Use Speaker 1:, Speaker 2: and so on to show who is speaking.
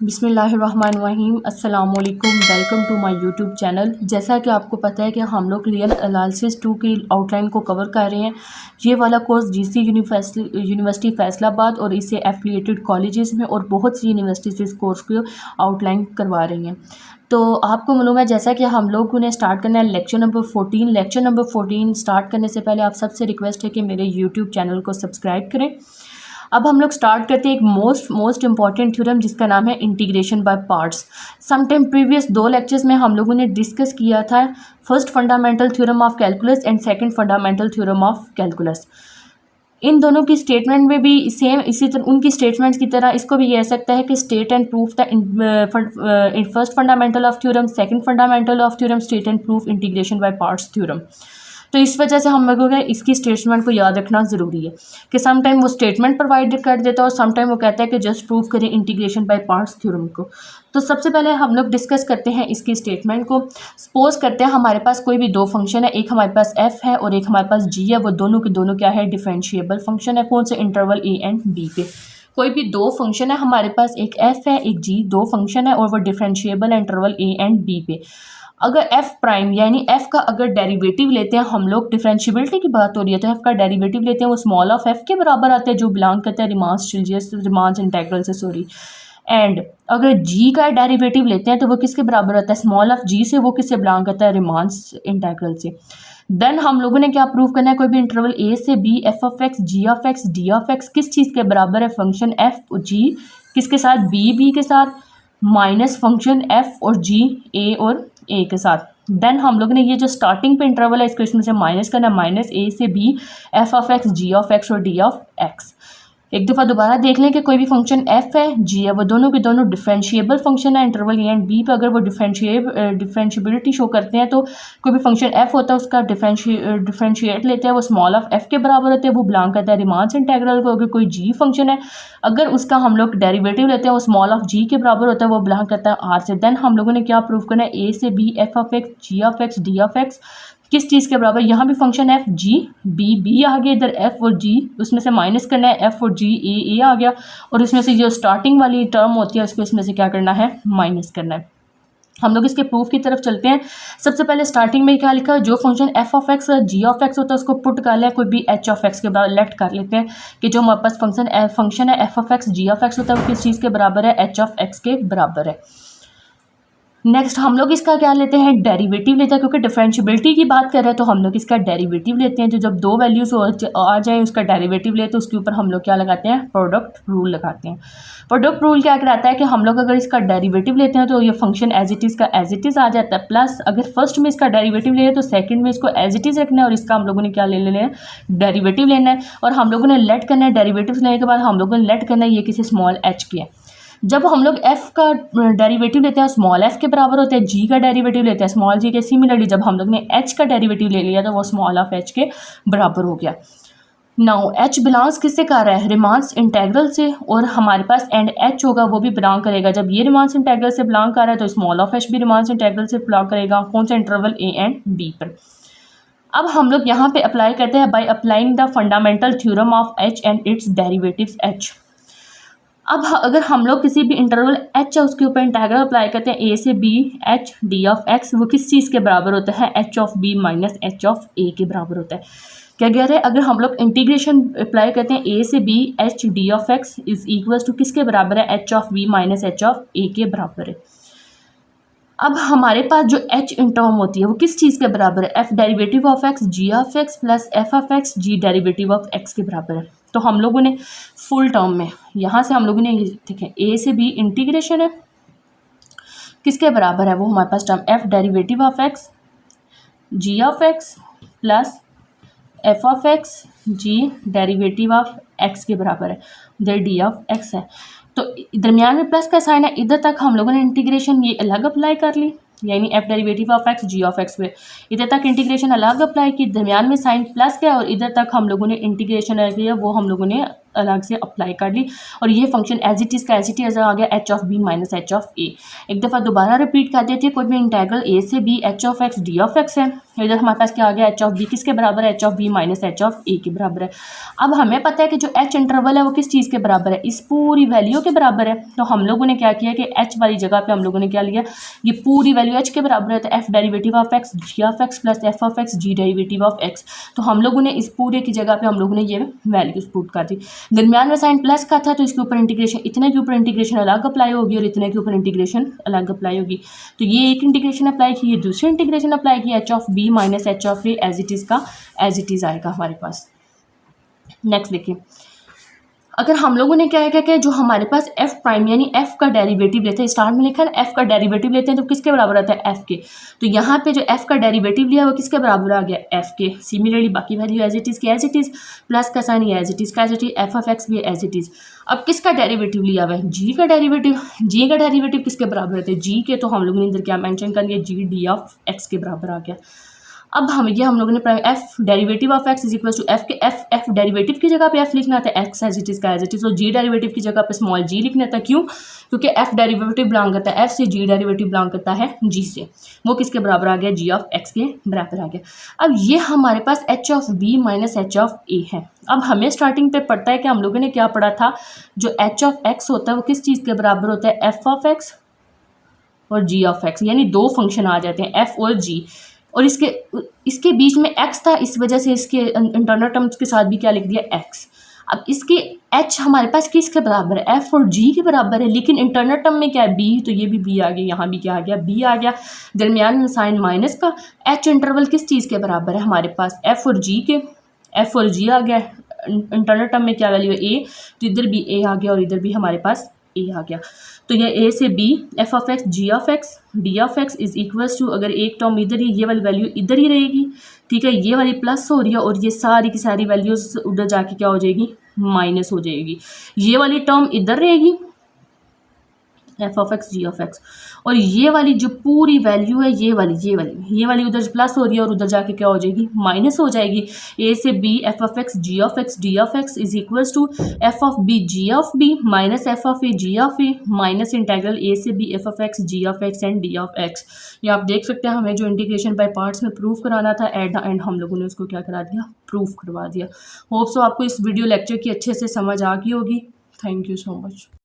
Speaker 1: बिस्मिल्लाहिर्रहमानिर्रहीम अस्सलाम वालेकुम। Welcome to my YouTube channel. जैसा कि आपको पता है कि हम लोग रियल एनालिसिस 2 की आउटलाइन को कवर कर रहे हैं। ये वाला कोर्स जीसी यूनिवर्सिटी फैसलाबाद और इससे एफिलिएटेड कॉलेजेस में और बहुत सी यूनिवर्सिटीज़ इस कोर्स को आउटलाइन करवा रही हैं। तो आपको मालूम है, जैसा कि हम लोगों ने स्टार्ट करना है lecture number 14। Lecture number 14 start करने से पहले आप सबसे रिक्वेस्ट है कि मेरे यूट्यूब चैनल को सब्सक्राइब करें। अब हम लोग स्टार्ट करते हैं एक मोस्ट इंपॉर्टेंट थ्योरम जिसका नाम है integration by parts. Some time previous 2 lectures में हम लोगों ने डिस्कस किया था first fundamental theorem of calculus and second fundamental theorem of calculus. इन दोनों की स्टेटमेंट में भी सेम इसी तरह उनकी स्टेटमेंट्स की तरह इसको भी कह सकता है कि state and proof the first fundamental of theorem, second fundamental of theorem, state and proof integration by parts theorem. तो इस वजह से हम लोगों को इसकी स्टेटमेंट को याद रखना ज़रूरी है कि सम टाइम वो स्टेटमेंट प्रोवाइड कर देता है और सम टाइम वो कहता है कि जस्ट प्रूव करें इंटीग्रेशन बाय पार्ट्स थ्योरम को। तो सबसे पहले हम लोग डिस्कस करते हैं इसकी स्टेटमेंट को। सपोज करते हैं हमारे पास कोई भी 2 फंक्शन है, एक हमारे पास f है और एक हमारे पास g है। वो दोनों के दोनों क्या है, डिफरेंशिएबल फंक्शन है। कौन से, इंटरवल a एंड b पे। कोई भी 2 फंक्शन है हमारे पास, एक f है एक g, 2 फंक्शन है और वो differentiable interval a and b पे। अगर f प्राइम यानी f का अगर डेरिवेटिव लेते हैं हम लोग, डिफरेंशियबिलिटी की बात हो रही है तो f का डेरिवेटिव लेते हैं, वो स्मॉल ऑफ f के बराबर आते हैं जो बिलोंग करता है रिमांस इंटेग्रल से, सॉरी। एंड अगर g का डेरिवेटिव लेते हैं तो वो किसके बराबर आता है, स्मॉल ऑफ g से, वो किससे बिलोंग करता है, रिमांस इंटेग्रल से। देन हम लोगों ने क्या प्रूव करना है, कोई भी इंटरवल a से b f of x g of x d of x किस चीज़ के बराबर है, फंक्शन f और g किसके साथ, b के साथ, माइनस फंक्शन f और g a और a के साथ। देन हम लोग ने ये जो स्टार्टिंग पे इंटरवल है इसको इसमें से माइनस करना, माइनस a से b f of x g of x और d ऑफ x। एक दफ़ा दोबारा देख लें कि कोई भी फंक्शन f है g है, वो दोनों के दोनों डिफरेंशिएबल फंक्शन है इंटरवल a एंड b पे। अगर वो डिफरेंशिएबिलिटी शो करते हैं तो कोई भी फंक्शन f होता है उसका डिफरेंशिएट लेते हैं, वो स्मॉल ऑफ f के बराबर होते हैं, वो बिलोंग करता है रिमांस इंटेग्रल को। अगर कोई g फंक्शन है, अगर उसका हम लोग डेरिवेटिव लेते हैं वो स्मॉल ऑफ g के बराबर होता है, वो बिलोंग करता है r से। देन हम लोगों ने क्या प्रूव करना है, a से b f of x g of x d of x किस चीज़ के बराबर, यहाँ भी फंक्शन f g b आ गया, इधर f और g उसमें से माइनस करना है, f और g a आ गया, और उसमें से जो स्टार्टिंग वाली टर्म होती है उसको इसमें से क्या करना है, माइनस करना है। हम लोग इसके प्रूफ की तरफ चलते हैं। सबसे पहले स्टार्टिंग में क्या लिखा है, जो फंक्शन f ऑफ x और g ऑफ x होता है उसको पुट कर लिया, कोई भी h ऑफ x के बराबर लेट कर लेते हैं कि जो हमारे पास फंक्शन है f of x g of x होता है वो किस चीज़ के बराबर है, h ऑफ x के बराबर है। नेक्स्ट हम लोग इसका क्या लेते हैं, डेरिवेटिव लेते हैं, क्योंकि डिफरेंशियबिलिटी की बात कर रहे हैं तो हम लोग इसका डेरिवेटिव लेते हैं। जो जब 2 वैल्यूज आ जाए उसका डेरिवेटिव लेते हैं, उसके ऊपर हम लोग क्या लगाते हैं, प्रोडक्ट रूल लगाते हैं। प्रोडक्ट रूल क्या कराता है कि हम लोग अगर इसका डेरिवेटिव लेते हैं तो ये फंक्शन एज इट इज़ का एज इट इज़ आ जाता है, प्लस अगर फर्स्ट में इसका डेरिवेटिव ले तो सेकंड में इसको एज इट इज़ रखना है और इसका हम लोगों ने क्या ले लेना है, डेरिवेटिव लेना है। और हम लोगों ने लेट करना है, डेरिवेटिव लेने के बाद हम लोगों ने लेट करना है ये किसी स्मॉल h की है। जब हम लोग f का डेरिवेटिव लेते हैं स्मॉल f के बराबर होते हैं, g का डेरिवेटिव लेते हैं स्मॉल g के। सिमिलरली जब हम लोग ने h का डेरिवेटिव ले लिया तो वो स्मॉल ऑफ h के बराबर हो गया। नाउ h बिलोंग्स किससे कर रहा है, रिमांस इंटेग्रल से, और हमारे पास एंड h होगा वो भी बिलोंग करेगा। जब ये रिमांस इंटेग्रल से बिलोंग कर रहा है तो स्मॉल ऑफ h भी रिमांस इंटेग्रल से बिलोंग करेगा। कौन सा, इंटरवल a एंड b पर। अब हम लोग यहाँ पे अप्लाई करते हैं by applying the fundamental theorem of h and it's derivatives h। अब अगर हम लोग किसी भी इंटरवल h है उसके ऊपर इंटीग्रल अप्लाई करते हैं, a से b h d of x वो किस चीज़ के बराबर होता है, h of b minus h of a के बराबर होता है। क्या कह रहे हैं, अगर हम लोग इंटीग्रेशन अप्लाई करते हैं a से b h d of x is equal to किसके बराबर है, h of b minus h of a के बराबर है। अब हमारे पास जो h इन टर्म होती है वो किस चीज़ के बराबर है, f derivative of x g of x plus f of x g derivative of x के बराबर है। तो हम लोगों ने फुल टर्म में यहाँ से हम लोगों ने देखें a से b इंटीग्रेशन है किसके बराबर है, वो हमारे पास term f derivative of x g of x plus f of x g derivative of x के बराबर है, इधर d ऑफ x है। तो दरमियान में प्लस का साइन है, इधर तक हम लोगों ने इंटीग्रेशन ये अलग अप्लाई कर ली, यानी f derivative of x g of x पे इधर तक इंटीग्रेशन अलग अप्लाई की, दरमियान में साइन प्लस का और इधर तक हम लोगों ने इंटीग्रेशन किया वो हम लोगों ने अलग से अप्लाई कर ली और ये फंक्शन एज इट इज़ का एज इट इज़ आ गया H of B minus H of A. एक दफ़ा दोबारा रिपीट कर देती है, कोई भी इंटेग्रल ए से B H of X D of X है। इधर हमारे पास क्या आ गया, एच ऑफ बी किसके बराबर है, H of B minus H of A के बराबर है। अब हमें पता है कि जो एच इंटरवल है वो किस चीज़ के बराबर है, इस पूरी वैल्यू के बराबर है। तो हम लोगों ने क्या किया कि एच वाली जगह पे हम लोगों ने क्या लिया, ये पूरी वैल्यू एच के बराबर है, तो F derivative of X G of X plus F of X G derivative of X. तो हम लोगों ने इस पूरे की जगह पे हम लोगों ने ये वैल्यूज पुट कर दी। दरमियान में साइन प्लस का था तो इसके ऊपर इंटीग्रेशन, इतने के ऊपर इंटीग्रेशन अलग अप्लाई होगी और इतने के ऊपर इंटीग्रेशन अलग अप्लाई होगी। तो ये एक इंटीग्रेशन अप्लाई की, ये दूसरी इंटीग्रेशन अप्लाई की, H of B minus H of A as it is का एज इट इज़ आएगा हमारे पास। नेक्स्ट देखिए, अगर हम लोगों ने क्या है कि जो हमारे पास एफ प्राइम यानी एफ का डेरिवेटिव लेते हैं, स्टार्ट में लिखा है एफ का डेरिवेटिव लेते हैं तो किसके बराबर आता है, एफ के। तो यहाँ पे जो एफ का डेरिवेटिव लिया वो किसके बराबर आ गया, एफ के। सिमिलरली बाकी वैल्यू एज इट इज़ की एज इट इज़, प्लस का साइन एज इट इज़ का as it is, F of X भी एज इट इज़। अब किसका डेरिवेटिव लिया हुआ है, जी का डेरिवेटिव। जी का डेरिवेटिव किसके बराबर रहते हैं, जी के। तो हम लोगों ने इधर क्या मेंशन कर लिया, जी डी ऑफ एक्स के बराबर आ गया। अब हम लोगों ने F derivative of X is equal to F के, एफ डेरिवेटिव की जगह पे एफ लिखना था, एक्स एज इट इज़ का एज इट इज़। और जी डेरिवेटिव की जगह पे स्मॉल जी लिखना था, क्यों, क्योंकि एफ डेरिवेटिव बिलोंग करता है एफ से, जी डेरिवेटिव बिलोंग करता है जी से। वो किसके बराबर आ गया, जी ऑफ एक्स के बराबर आ गया। अब ये हमारे पास H of B minus H of A है। अब हमें स्टार्टिंग पे पड़ता है कि हम लोगों ने क्या पढ़ा था, जो एच ऑफ एक्स होता है वो किस चीज़ के बराबर होता है, एफ ऑफ एक्स और जी ऑफ एक्स, यानी दो फंक्शन आ जाते हैं एफ और जी। और इसके बीच में एक्स था, इस वजह से इसके इंटरनल टर्म्स के साथ भी क्या लिख दिया, एक्स। अब इसके एच हमारे पास किसके बराबर है, एफ और जी के बराबर है, लेकिन इंटरनल टर्म में क्या है, बी। तो ये भी बी आ गया, यहाँ भी क्या आ गया, बी आ गया। दरमियान में साइन माइनस का, एच इंटरवल किस चीज़ के बराबर है हमारे पास, एफ और जी के। एफ और जी आ गया, इंटरनल टर्म में क्या वैल्यू है, ए। तो इधर भी ए आ गया और इधर भी हमारे पास ए आ गया। तो ये ए से B, F of X G of X D of X is equals to, अगर एक टर्म इधर ही, ये वाली वैल्यू इधर ही रहेगी, ठीक है, ये वाली प्लस हो रही है और ये सारी की सारी वैल्यूज उधर जाके क्या हो जाएगी, माइनस हो जाएगी। ये वाली टर्म इधर रहेगी, F of X G of X, और ये वाली जो पूरी वैल्यू है, ये वाली उधर प्लस हो रही है और उधर जाके क्या हो जाएगी, माइनस हो जाएगी। ए से B, F of X G of X D of X is equals to F of B G of B minus F of A G of A minus integral A से B F of X G of X and D of X. ये आप देख सकते हैं, हमें जो integration by parts में proof कराना था, एट द एंड हम लोगों ने उसको क्या करा दिया, प्रूफ करवा दिया। होप सो आपको इस वीडियो लेक्चर की अच्छे से समझ आ गई होगी। Thank you so much.